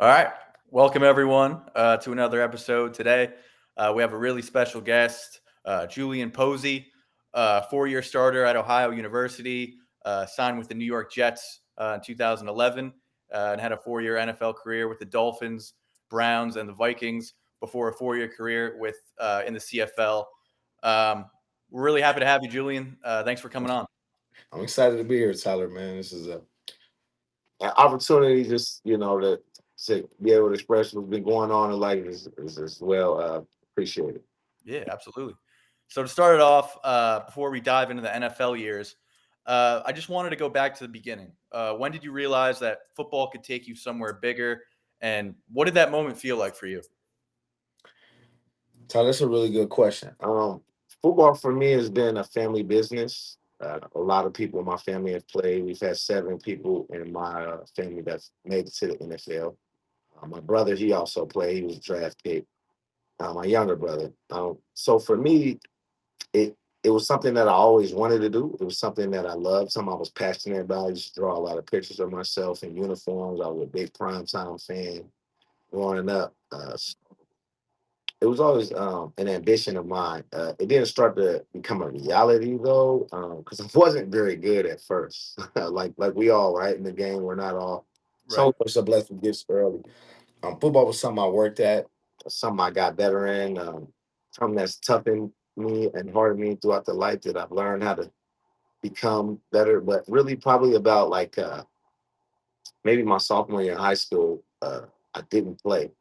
All right. Welcome, everyone, to another episode today. We have a really special guest, Julian Posey, 4 year starter at Ohio University, signed with the New York Jets in 2011, and had a 4 year NFL career with the Dolphins, Browns, and the Vikings before a 4 year career with in the CFL. Um, we're really happy to have you, Julian. Thanks for coming on. I'm excited to be here, Tyler. Man, this is an opportunity just to be able to express what's been going on in life is as well. Appreciate it. Yeah, absolutely. So to start it off, before we dive into the NFL years, I just wanted to go back to the beginning. When did you realize that football could take you somewhere bigger, and what did that moment feel like for you? Tyler, that's a really good question. Football for me has been a family business. A lot of people in my family have played. We've had seven people in my family that's made it to the NFL. My brother, he also played. He was a draft pick. My younger brother. So for me, it it was something that I always wanted to do. It was something that I loved, something I was passionate about. I used to draw a lot of pictures of myself in uniforms. I was a big primetime fan growing up. It was always an ambition of mine. It didn't start to become a reality though, because I wasn't very good at first. Like we all right in the game, we're not all. Some Right. of us are blessed with gifts early. Football was something I worked at, something I got better in, something that's toughened me and hardened me throughout the life that I've learned how to become better. But really, probably about like maybe my sophomore year in high school, I didn't play.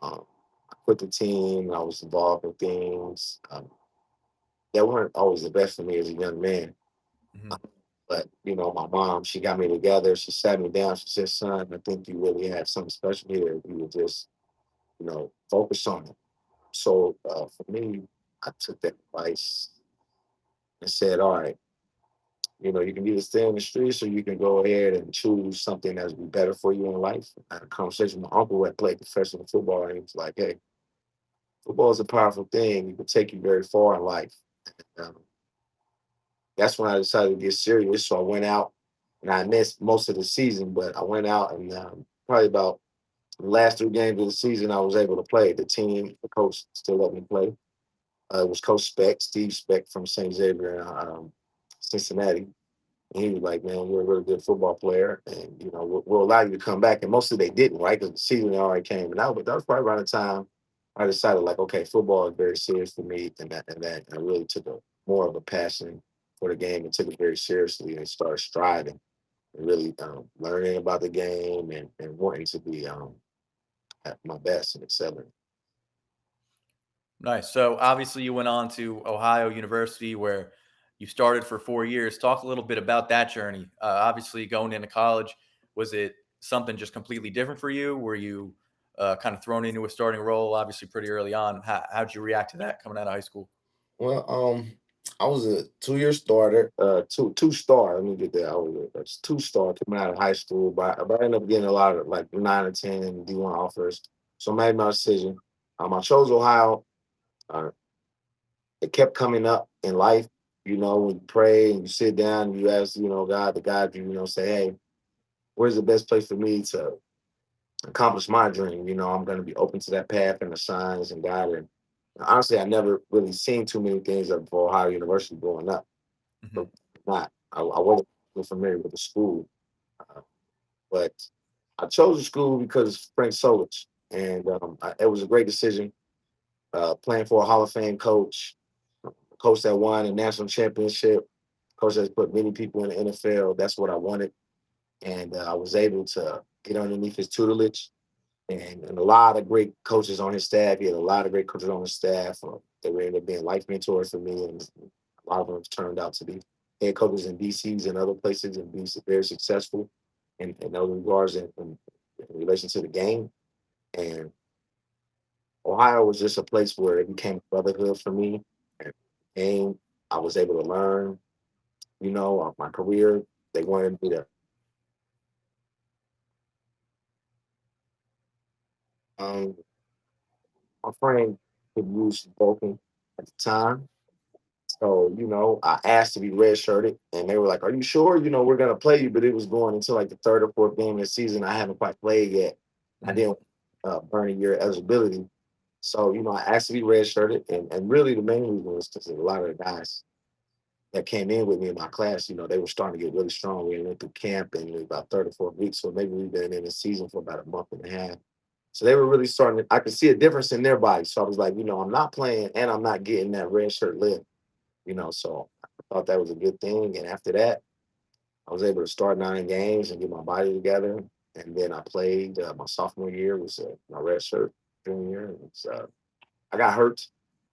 I quit the team. I was involved in things that weren't always the best for me as a young man. Hmm. But my mom, she got me together. She sat me down. She said, "Son, I think you really have something special here. If you would just, focus on it." So for me, I took that advice and said, "All right, you can either stay in the streets or you can go ahead and choose something that's be better for you in life." I had a conversation with my uncle who had played professional football, and he was like, "Hey, football is a powerful thing. It can take you very far in life." Um, that's when I decided to get serious. So I went out, and I missed most of the season, but I went out and probably about the last three games of the season, I was able to play. The team, the coach still let me play. It was Coach Speck, Steve Speck from St. Xavier, Cincinnati. And he was like, "Man, you're a really good football player, and we'll allow you to come back." And mostly they didn't, right? Because the season already came and out. But that was probably around the time I decided, like, okay, football is very serious for me, and I really took a more of a passion for the game and took it very seriously and started striving and really learning about the game and wanting to be at my best and excelling. Nice. So obviously, you went on to Ohio University, where you started for 4 years. Talk a little bit about that journey. Obviously, going into college, was it something just completely different for you? Were you kind of thrown into a starting role, obviously, pretty early on? How'd you react to that coming out of high school? Well, I was a 2 year starter, two star. Let me get that. I was a two-star coming out of high school, but I ended up getting a lot of like 9 or 10 D1 offers. So I made my decision. I chose Ohio. Uh, it kept coming up in life. When you pray and you sit down and you ask, God to guide you, say, "Hey, where's the best place for me to accomplish my dream?" I'm going to be open to that path and the signs and God. And honestly, I never really seen too many things of Ohio University growing up. Hmm. So not, I wasn't familiar with the school, uh, but I chose the school because of Frank Solich, and it was a great decision. Playing for a Hall of Fame coach, a coach that won a national championship, coach that's put many people in the NFL. That's what I wanted, and I was able to get underneath his tutelage and a lot of great coaches on his staff. He had a lot of great coaches on his staff. They were ended up being life mentors for me, and a lot of them turned out to be head coaches in DCs and other places and be very successful in other regards in relation to the game. And Ohio was just a place where it became a brotherhood for me. And game, I was able to learn, my career. They wanted me to. Um, my friend could use broken at the time. So, I asked to be redshirted, and they were like, "Are you sure? We're gonna play you." But it was going until like the third or fourth game of the season. I haven't quite played yet, I Mhm. didn't burn a year eligibility. So, I actually redshirted. And really the main reason was because a lot of the guys that came in with me in my class, they were starting to get really strong. We went through camp and it was about 34 weeks. So maybe we've been in the season for about a month and a half. So they were really starting I could see a difference in their body. So I was like, I'm not playing and I'm not getting that red shirt lift, so I thought that was a good thing. And after that, I was able to start 9 games and get my body together. And then I played my sophomore year was my red shirt junior year. And I got hurt.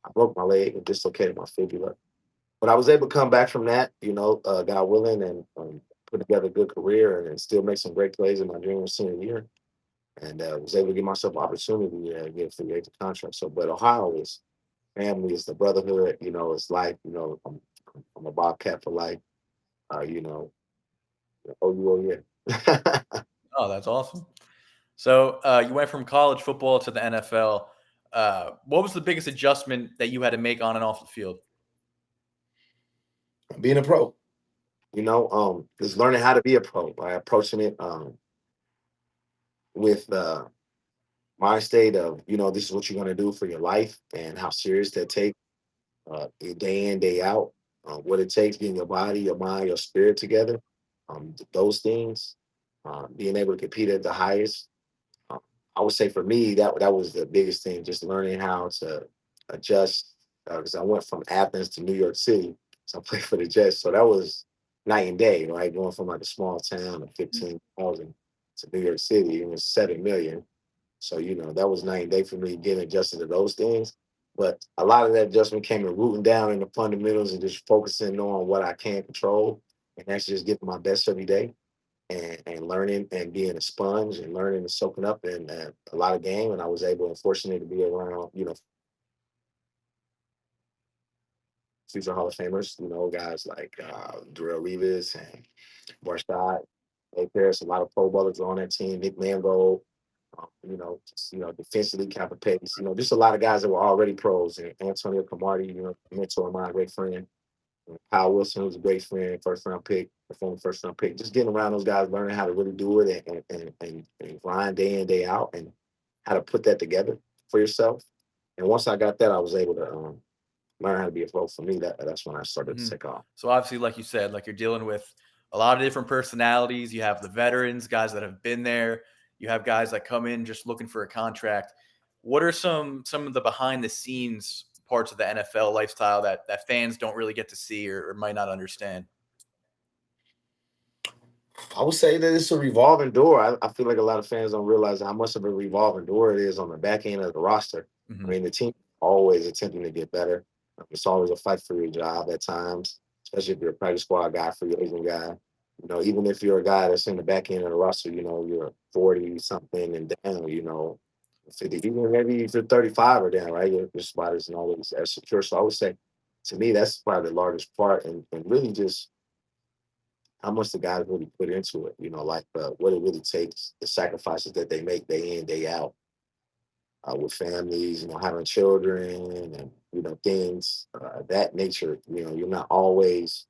I broke my leg and dislocated my fibula. But I was able to come back from that, God willing, and put together a good career and still make some great plays in my junior and senior year. And was able to give myself an opportunity to get a free agent contract. So, but Ohio is family, it's the brotherhood, it's life, I'm a Bobcat for life, you know, oh, you, oh, yeah. Oh, that's awesome. So you went from college football to the NFL. What was the biggest adjustment that you had to make on and off the field? Being a pro, just learning how to be a pro by approaching it with mind state of, this is what you're going to do for your life and how serious that takes day in, day out, what it takes getting your body, your mind, your spirit together. Those things, being able to compete at the highest. Um, I would say for me, that was the biggest thing, just learning how to adjust. Because I went from Athens to New York City, so I played for the Jets. So that was night and day, right? Going from like a small town of 15,000 to New York City, it was 7 million. So, that was night and day for me getting adjusted to those things. But a lot of that adjustment came in rooting down in the fundamentals and just focusing on what I can control. And that's just getting my best every day and learning and being a sponge and learning and soaking up in a lot of game. And I was able and fortunate to be around, future Hall of Famers, guys like Darrell Revis and Barshad, Nate Harris, a lot of Pro Bowlers on that team, Nick Mangold, defensively, Kappa Pace, just a lot of guys that were already pros. And Antonio Camardi, mentor of mine, great friend. Kyle Wilson was a great friend, first round pick, a former first round pick. Just getting around those guys, learning how to really do it and grind day in, day out, and how to put that together for yourself. And once I got that, I was able to learn how to be a pro. For me, that's when I started to Mhm. take off. So obviously, like you said, like you're dealing with a lot of different personalities. You have the veterans, guys that have been there. You have guys that come in just looking for a contract. What are some of the behind the scenes parts of the NFL lifestyle that fans don't really get to see or might not understand? I would say that it's a revolving door. I feel like a lot of fans don't realize how much of a revolving door it is on the back end of the roster. I Hmm. mean, the team always attempting to get better. It's always a fight for your job at times, especially if you're a practice squad guy, free agent guy. Even if you're a guy that's in the back end of the roster, you're 40 something and down, 50, even maybe if you're 35 or down, right? Your spot isn't always as secure. So I would say, to me, that's probably the largest part, and really just how much the guys really put into it, like what it really takes, the sacrifices that they make day in, day out with families, having children and, things that nature. You're not always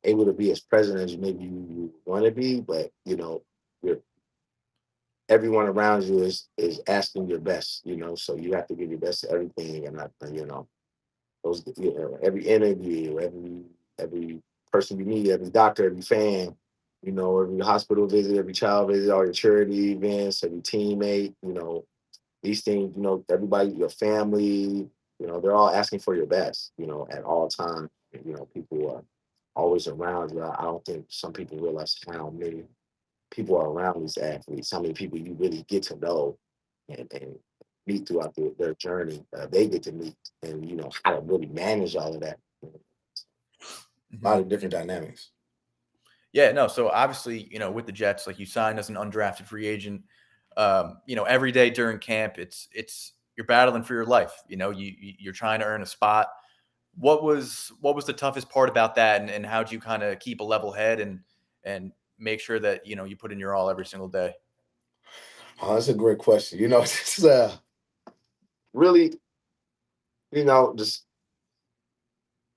able to be as present as maybe you want to be, but, you're, everyone around you is asking your best, so you have to give your best to everything. And, those, every interview, every person you meet, every doctor, every fan, every hospital visit, every child visit, all your charity events, every teammate, these things, everybody, your family, they're all asking for your best, at all times. People are always around you. I don't think some people realize how many people are around these athletes, how many people you really get to know and meet throughout their journey. They get to meet and how to really manage all of that. A lot Hmm. of different dynamics. Yeah, no. So obviously, with the Jets, like you signed as an undrafted free agent. Every day during camp, it's you're battling for your life. You're trying to earn a spot. What was the toughest part about that, and how do you kind of keep a level head and make sure that you put in your all every single day? Oh, that's a great question. It's really, just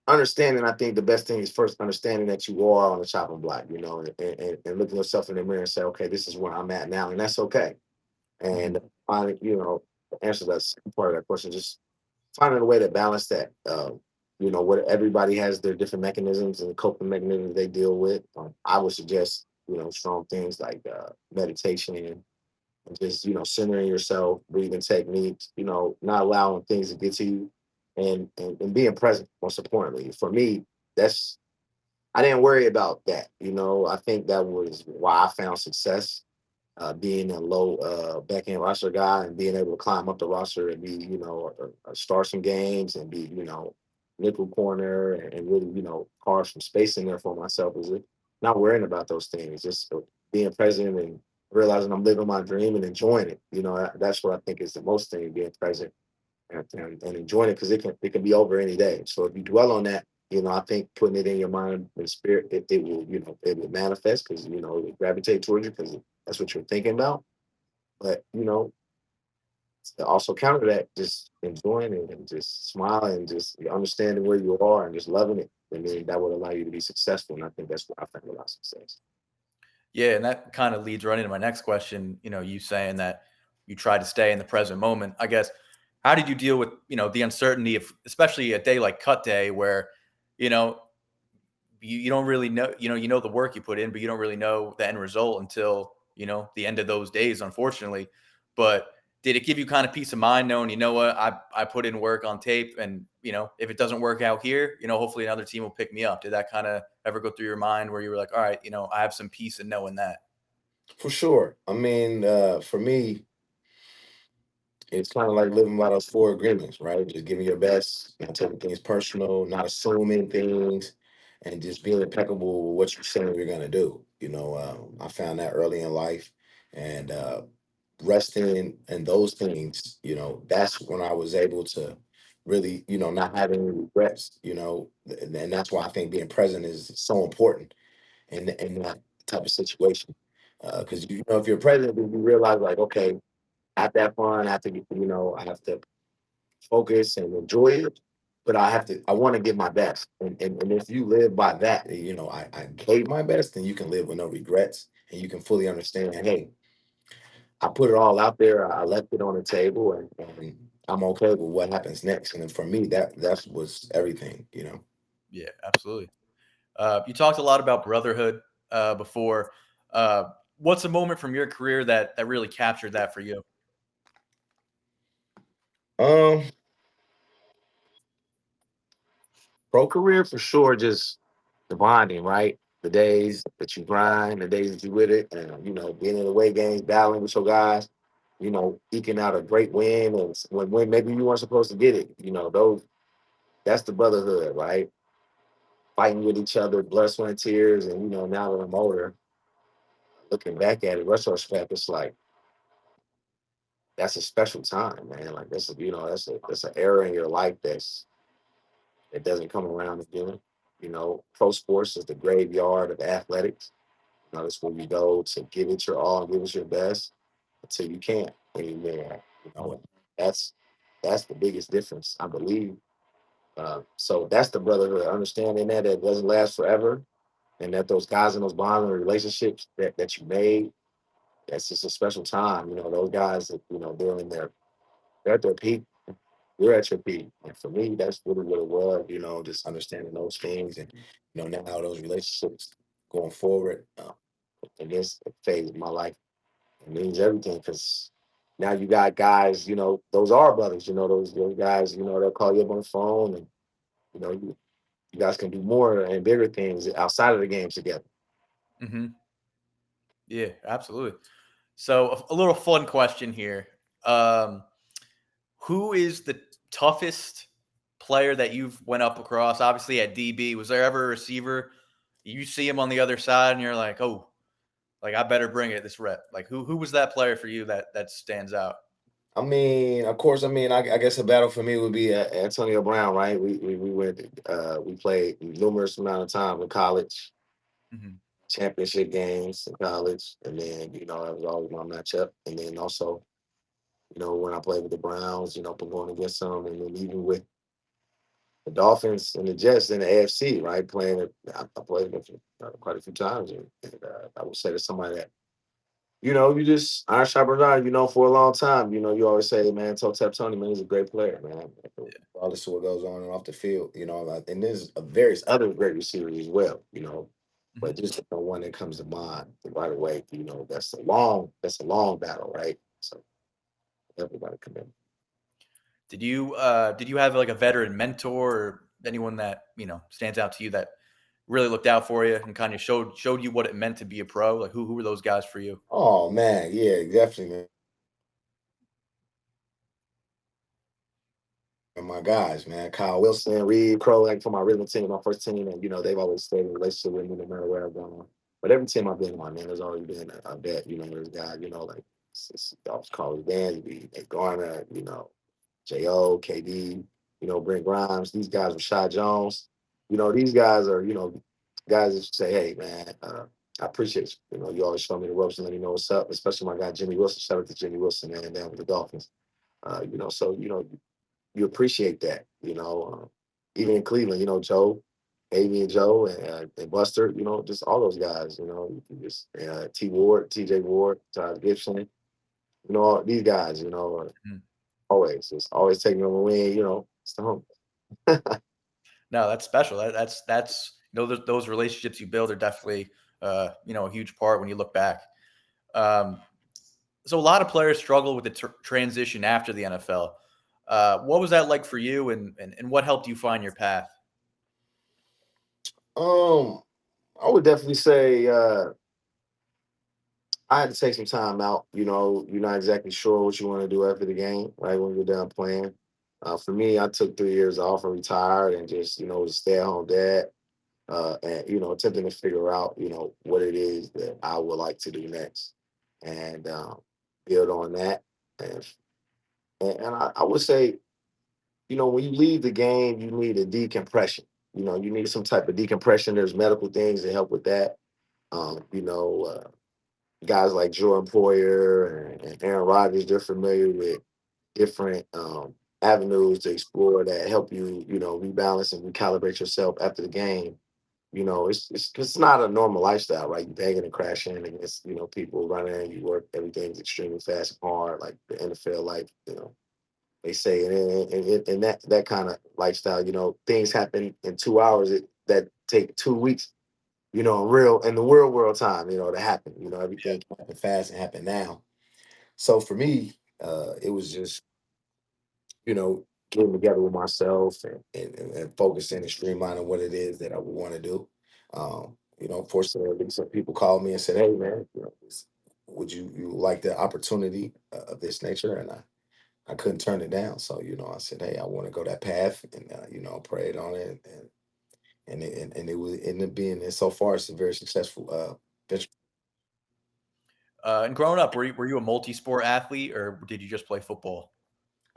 understanding. I think the best thing is first understanding that you are on the chopping block, and looking yourself in the mirror and say, okay, this is where I'm at now, and that's okay. And Mhm. finding, to answer that second part of that question, just finding a way to balance that. What everybody has their different mechanisms and coping mechanisms they deal with. I would suggest, strong things like meditation and just, centering yourself, breathing techniques, not allowing things to get to you and being present, most importantly. For me, that's I didn't worry about that. I think that was why I found success, being a low back end roster guy and being able to climb up the roster and be, start some games and be, nickel corner and really, carve some space in there for myself. Is it not worrying about those things, just being present and realizing I'm living my dream and enjoying it. That's what I think is the most thing, being present and enjoying it, because it can be over any day. So if you dwell on that, I think putting it in your mind and spirit, it will, it will manifest, because it will gravitate towards you because that's what you're thinking about. But to also counter that, just enjoying it and just smiling and just understanding where you are and just loving it. And then that would allow you to be successful. And I think that's what I found about success. Yeah, and that kind of leads right into my next question. You saying that you try to stay in the present moment. I guess, how did you deal with, the uncertainty of, especially a day like cut day where, you know, you don't really know, you know the work you put in, but you don't really know the end result until, the end of those days, unfortunately. But did it give you kind of peace of mind knowing, what, I put in work on tape, and, if it doesn't work out here, hopefully another team will pick me up? Did that kind of ever go through your mind where you were like, all right, I have some peace in knowing that? For sure. I mean, for me, it's kind of like living by those four agreements, right? Just giving your best, not taking things personal, not assuming things, and just being impeccable with what you're saying you're gonna do. I found that early in life, and resting in those things. That's when I was able to really, not have any regrets. And that's why I think being present is so important in that type of situation. Because if you're present, then you realize, like, okay, have that fun. I have to, I have to focus and enjoy it, but I want to give my best. And if you live by that, I gave my best, then you can live with no regrets and you can fully understand, hey, I put it all out there. I left it on the table, and I'm okay with what happens next. And then for me, that was everything. Yeah, absolutely. You talked a lot about brotherhood before. What's a moment from your career that really captured that for you? Um, Pro career for sure, just the bonding, right? The days that you grind, the days that you with it, and being in the away games, battling with your guys, eking out a great win, and when maybe you weren't supposed to get it, those that's the brotherhood, right? Fighting with each other, blood, sweat, and tears, and now that I'm older, looking back at it, retrospect, it's like that's a special time, man. Like that's an era in your life that doesn't come around again. Pro sports is the graveyard of athletics. That's where you go to give it your all and give it your best until you can't anymore. That's that's the biggest difference, I believe. So that's the brotherhood, understanding that it doesn't last forever, and that those guys and those bonds and relationships that you made, that's just a special time. Those guys that they're at their peak. You're at your peak, and for me, that's really what it was. Just understanding those things, and now those relationships going forward. In this phase of my life, it means everything, because now you got guys, those are brothers, those guys, they'll call you up on the phone, and you guys can do more and bigger things outside of the games together. Hmm. Yeah, absolutely. So a little fun question here. Um, who is the toughest player that you've went up across? Obviously at DB, was there ever a receiver you see him on the other side and you're like, oh, like I better bring it this rep? Like who was that player for you that stands out? I mean, of course, I guess a battle for me would be Antonio Brown, right? We went, we played numerous amount of time in college, Hmm. championship games in college, and then that was always my matchup. And then also, when I played with the Browns, going against them, and then even with the Dolphins and the Jets in the AFC, right? I played with them quite a few times, and I would say that somebody that you just iron sharpens iron. For a long time, you always say, man, Toe Tap Tony, man, he's a great player, man. Regardless of what goes on and off the field, and there's various other great receivers as well, but Mhm. just the one that comes to mind right away, that's a long battle, right? So everybody come in. Did you have like a veteran mentor or anyone that stands out to you that really looked out for you and kind of showed you what it meant to be a pro? Like who were those guys for you? Oh man, yeah, definitely, man. And my guys, man, Kyle Wilson, Reed, Crow, like for my original team, my first team, and they've always stayed in a relationship with me no matter where I've gone. But every team I've been on, man, there's always been a vet, there's guys, like I was Carlos Dansby, Nate Garner, J.O., KD, Brent Grimes, these guys with Shy Jones. These guys are, guys that say, hey, man, I appreciate you. You always show me the ropes and let me know what's up, especially my guy Jimmy Wilson. Shout out to Jimmy Wilson, man, down with the Dolphins. So you appreciate that. Even in Cleveland, Joe, Amy and Joe and Buster, just all those guys. You can just T Ward, TJ Ward, Todd Gibson, all these guys. Mhm. Always taking them away. It's the home. No, that's special. That's those relationships you build are definitely a huge part when you look back. Um, so a lot of players struggle with the transition after the NFL. What was that like for you, and what helped you find your path? Um, I would definitely say I had to take some time out. You're not exactly sure what you want to do after the game, right? When you're done playing. For me, I took 3 years off and retired, and just was a stay-at-home dad, and attempting to figure out what it is that I would like to do next, and build on that. And I would say, when you leave the game, you need a decompression. You need some type of decompression. There's medical things that help with that. Guys like Jordan Poyer and Aaron Rodgers, they're familiar with different avenues to explore that help you, rebalance and recalibrate yourself after the game. It's not a normal lifestyle, right? You banging and crashing against, people running. You work, everything's extremely fast and hard, like the NFL life. They say, and that kind of lifestyle, things happen in 2 hours that take 2 weeks, in the real world time, to happen. Everything can happen fast and happen now. So for me, it was just getting together with myself and focusing and streamlining what it is that I would want to do. Fortunately, some people called me and said, "Hey, man, would you like the opportunity of this nature?" And I couldn't turn it down. So I said, "Hey, I want to go that path," and prayed on it, and it would end up being. And so far, it's a very successful venture. And growing up, were you a multi-sport athlete or did you just play football?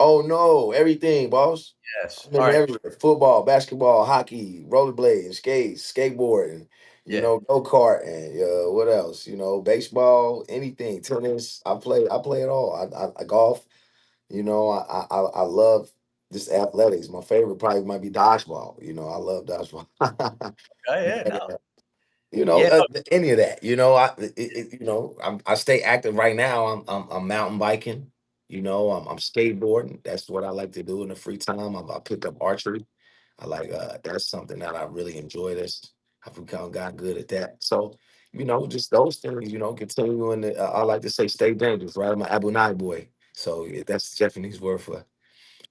Oh no, everything, boss. Yes. I'm All in right. everywhere. Football, basketball, hockey, rollerblading, skates, skateboarding, Yeah. go-kart, and what else? Baseball, anything, tennis. I play it all. I golf. I love this athletics. My favorite probably might be dodgeball. I love dodgeball. Okay. Yeah. But, No. Yeah. any of that. I stay active right now. I'm mountain biking. I'm skateboarding. That's what I like to do in the free time. I picked up archery. I like that's something that I really enjoy. This I've become got good at that. So just those things. Continuing. I like to say, stay dangerous. Right, I'm an Abu Nai boy. So yeah, that's Japanese word for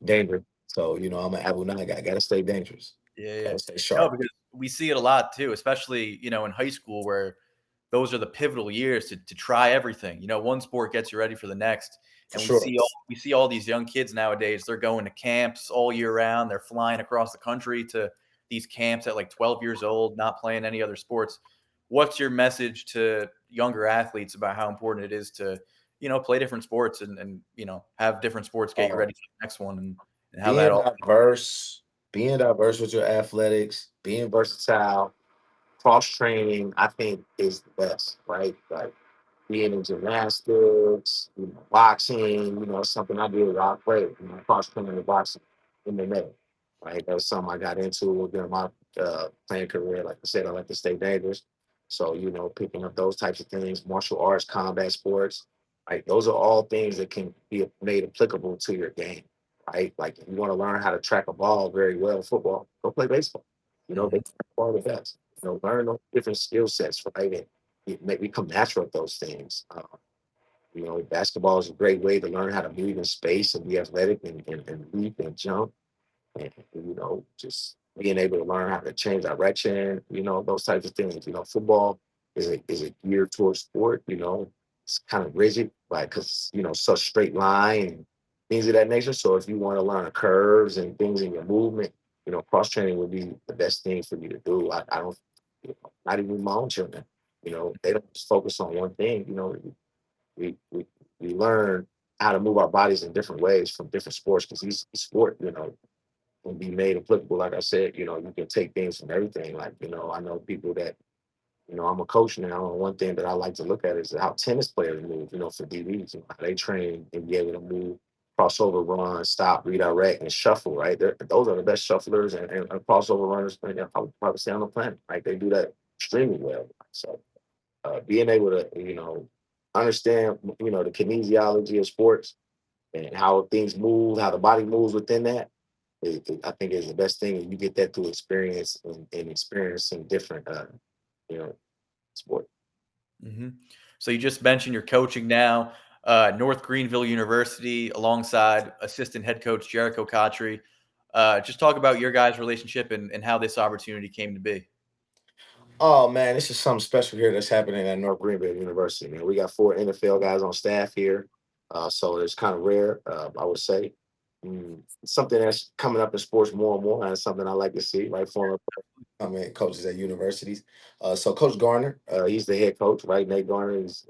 danger. So I'm an Abu Nai guy. Got to stay dangerous. Yeah, yeah. Got to stay No, sharp. because we see it a lot too, especially, in high school where those are the pivotal years to try everything. One sport gets you ready for the next. For And we sure. see all these young kids nowadays, they're going to camps all year round. They're flying across the country to these camps at like 12 years old, not playing any other sports. What's your message to younger athletes about how important it is to, play different sports and have different sports get you Uh, ready for the next one and how that being all diverse, being diverse with your athletics, being versatile, cross training, I think is the best, right? Like being in gymnastics, boxing, something I did a lot of cross training and boxing in the net, right? That's something I got into during my playing career. Like I said, I like to stay dangerous. So, picking up those types of things, martial arts, combat sports, right? Those are all things that can be made applicable to your game, right? Like if you want to learn how to track a ball very well, football, go play baseball. They Mhm. are the best. Learn those different skill sets, right? And become natural at those things. Basketball is a great way to learn how to move in space and be athletic and leap and jump and just being able to learn how to change direction, those types of things. Football is a geared towards sport. It's kind of rigid, like because such straight line and things of that nature. So if you want to learn curves and things in your movement, cross training would be the best thing for you to do. I don't, not even my own children. They don't just focus on one thing. We we we learn how to move our bodies in different ways from different sports because each sport, can be made applicable. Like I said, you can take things from everything. Like, I know people that, I'm a coach now, and one thing that I like to look at is how tennis players move, for DBs, how they train and be able to move, crossover run, stop, redirect, and shuffle, right? Those are the best shufflers and crossover runners I would probably say on the planet. Like they do that extremely well. So being able to, understand, the kinesiology of sports and how things move, how the body moves within that, I think is the best thing. And you get that through experience and experiencing different, you know, sport. Mhm. So you just mentioned you're coaching now, North Greenville University, alongside assistant head coach Jericho Cotry. Just talk about your guys' relationship and how this opportunity came to be. Oh man, this is something special here that's happening at North Greenville University. Man, we got 4 NFL guys on staff here, so it's kind of rare, I would say. Something that's coming up in sports more and more, and it's something I like to see. Right, former coaches at universities. So Coach Garner, he's the head coach, right? Nate Garner is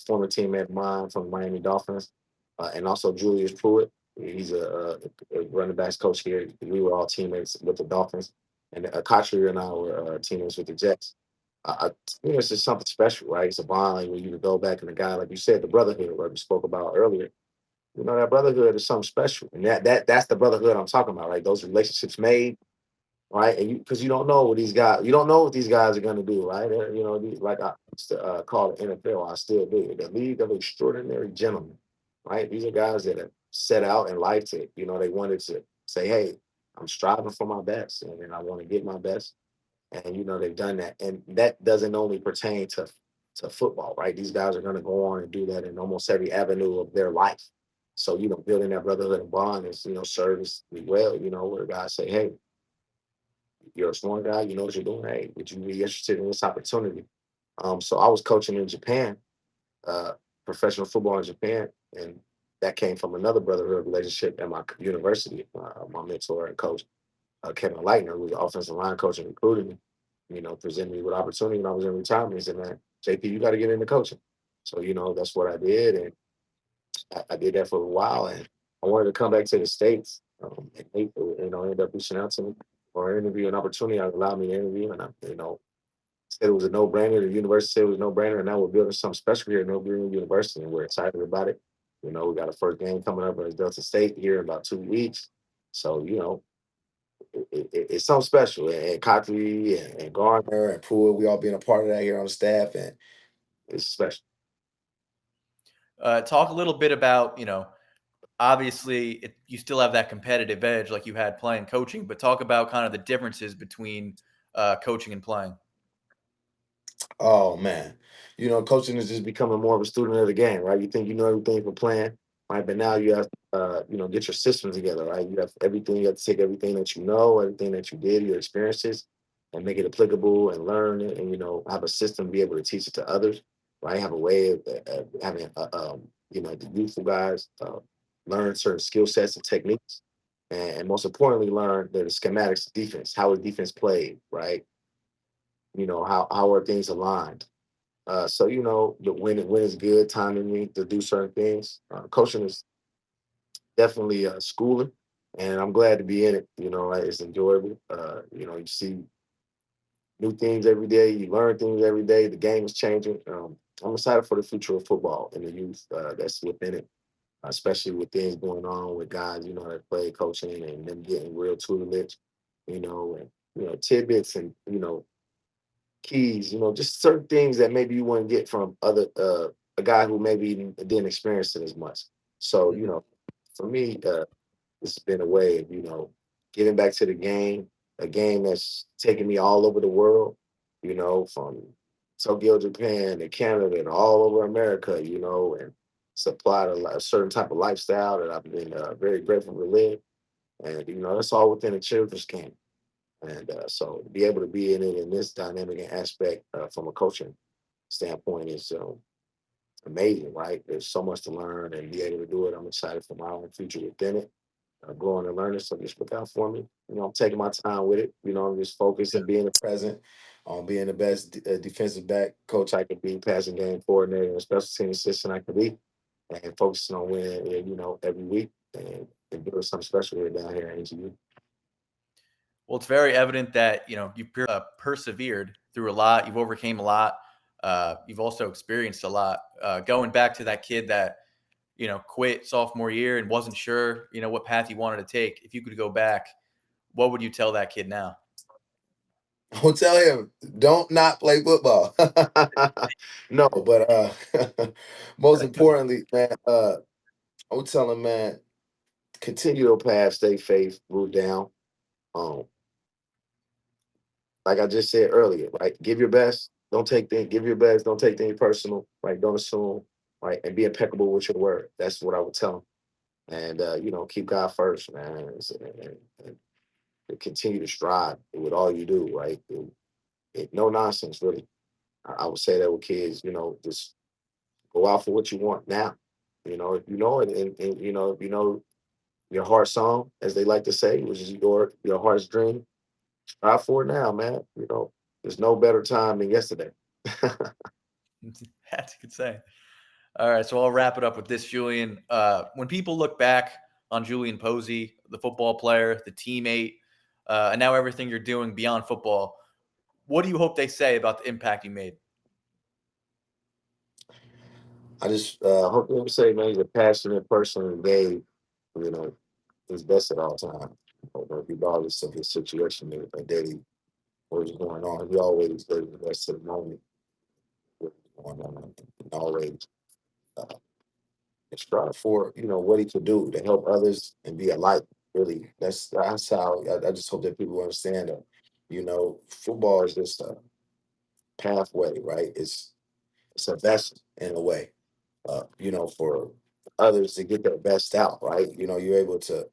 former teammate of mine from the Miami Dolphins, and also Julius Pruitt. He's a running backs coach here. We were all teammates with the Dolphins, and Kotri and I were teammates with the Jets. It's just something special, right? It's a bond like, when you go back and the guy, like you said, the brotherhood, what we spoke about earlier. That brotherhood is something special, and that's the brotherhood I'm talking about, right? Those relationships made, right? And because you don't know what these guys, you don't know what these guys are going to do, right? Like I used to call it NFL, I still do. The League of Extraordinary Gentlemen, right? These are guys that have set out in life to, they wanted to say, hey, I'm striving for my best, and I want to get my best, and they've done that, and that doesn't only pertain to football, right? These guys are going to go on and do that in almost every avenue of their life. So building that brotherhood and bond is serves me well. Where guys say, hey, you're a smart guy, you know what you're doing. Hey, would you be interested in this opportunity? So I was coaching in Japan, uh, professional football in Japan, and that came from another brotherhood relationship at my university. My mentor and coach, Kevin Leitner, who was the offensive line coach and recruited me, presented me with opportunity when I was in retirement. He said, man, JP, you got to get into coaching. So, that's what I did. And I did that for a while. And I wanted to come back to the States. And they, ended up reaching out to me for an interview, an opportunity. Allowed me to interview. And said it was a no brainer. The university said it was a no brainer. And now we're building something special here at No Green University. And we're excited about it. We got a first game coming up against Delta State here in about 2 weeks. So, it's something special. And Cotry and Gardner and Pruitt, we all being a part of that here on the staff, and it's special. Talk a little bit about, obviously you still have that competitive edge like you had playing coaching, but talk about kind of the differences between coaching and playing. Oh man, coaching is just becoming more of a student of the game, right? You think you know everything from playing, right? But now you have, get your system together, right? You have everything. You have to take everything that you know, everything that you did, your experiences, and make it applicable and learn it, and have a system, be able to teach it to others, right? Have a way of having, the youthful guys learn certain skill sets and techniques, and most importantly, learn the schematics of defense. How is defense played, right? How are things aligned? So when it's good timing me to do certain things. Coaching is definitely schooling, and I'm glad to be in it. Right? It's enjoyable. You see new things every day. You learn things every day. The game is changing. I'm excited for the future of football and the youth that's within it, especially with things going on with guys that play coaching and them getting real tutelage, and tidbits and keys, just certain things that maybe you wouldn't get from other a guy who maybe didn't experience it as much. So, Mhm. for me, it's been a way of, getting back to the game, a game that's taken me all over the world, from Tokyo, Japan to Canada and all over America, and supplied a certain type of lifestyle that I've been very grateful to live. And, that's all within a children's game. And so to be able to be in it in this dynamic and aspect from a coaching standpoint is amazing, right? There's so much to learn and be able to do it. I'm excited for my own future within it, growing and learning. So just look out for me. I'm taking my time with it. I'm just focused and being present on being the best defensive back coach I could be, passing game coordinator, and special team assistant I could be, and focusing on winning, every week and doing something special here down here at NGU. Well, it's very evident that you persevered through a lot. You've overcame a lot. You've also experienced a lot. Going back to that kid that quit sophomore year and wasn't sure what path he wanted to take. If you could go back, what would you tell that kid now? I'll tell him, don't not play football. No, but most importantly, man, I would tell him, man, continue your path, stay faith, root down. Um, like I just said earlier, right? Give your best. Don't take things, give your best. Don't take things personal, right? Don't assume, right? And be impeccable with your word. That's what I would tell him. And keep God first, man. And continue to strive with all you do, right? No nonsense, really. I would say that with kids, just go out for what you want now. If you know it, and if you know your heart song, as they like to say, which is your heart's dream, strive for it now, man. There's no better time than yesterday. That's a good say. All right, so I'll wrap it up with this, Julian. When people look back on Julian Posey, the football player, the teammate, and now everything you're doing beyond football, what do you hope they say about the impact you made? I just hope you say, man, he's a passionate person and gave, you know, his best at all times. Regardless of his situation or that he what was going on, he always gave the best to the moment what was going on, and always uh, strive for what he could do to help others and be a light. Really, that's how I just hope that people understand that. Football is just a pathway, right? It's a vessel in a way, for others to get their best out, right? You're able to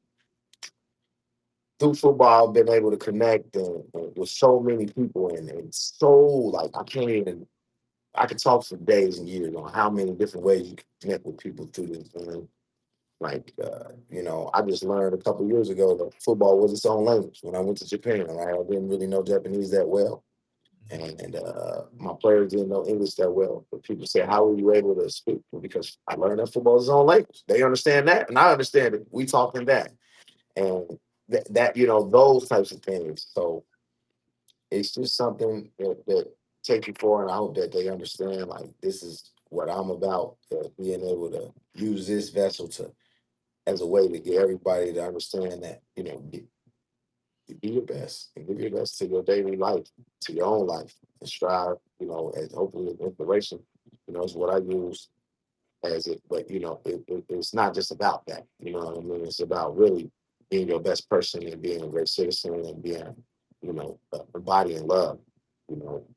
through football been able to connect with so many people and so like I could talk for days and years on how many different ways you can connect with people through this. Like, I just learned a couple years ago that football was its own language when I went to Japan. Right? I didn't really know Japanese that well, and my players didn't know English that well. But people say, "How were you able to speak?" Well, because I learned that football is its own language. They understand that, and I understand it. We talking that, and that those types of things. So it's just something that take you for, and I hope that they understand. Like this is what I'm about, being able to use this vessel to as a way to get everybody to understand that be your best and give your best to your daily life, to your own life, and strive. As hopefully as inspiration. Is what I use as it. But it's not just about that. You know what I mean? It's about really being your best person and being a great citizen and being embodying love.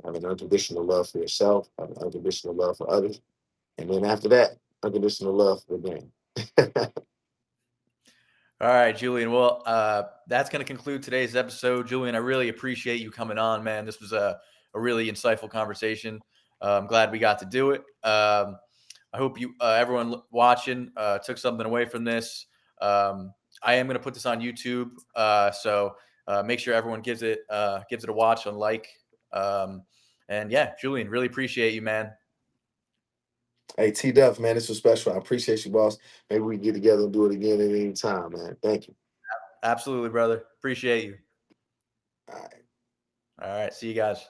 Having unconditional love for yourself, having unconditional love for others, and then after that, unconditional love for them. All right, Julian. Well, that's going to conclude today's episode. Julian, I really appreciate you coming on, man. This was a really insightful conversation. I'm glad we got to do it. I hope everyone watching, took something away from this. I am going to put this on YouTube, so make sure everyone gives it a watch and like. And yeah, Julian, really appreciate you, man. Hey, T Duff, man, this was special. I appreciate you, boss. Maybe we can get together and do it again at any time, man. Thank you. Absolutely, brother. Appreciate you. All right. All right, see you guys.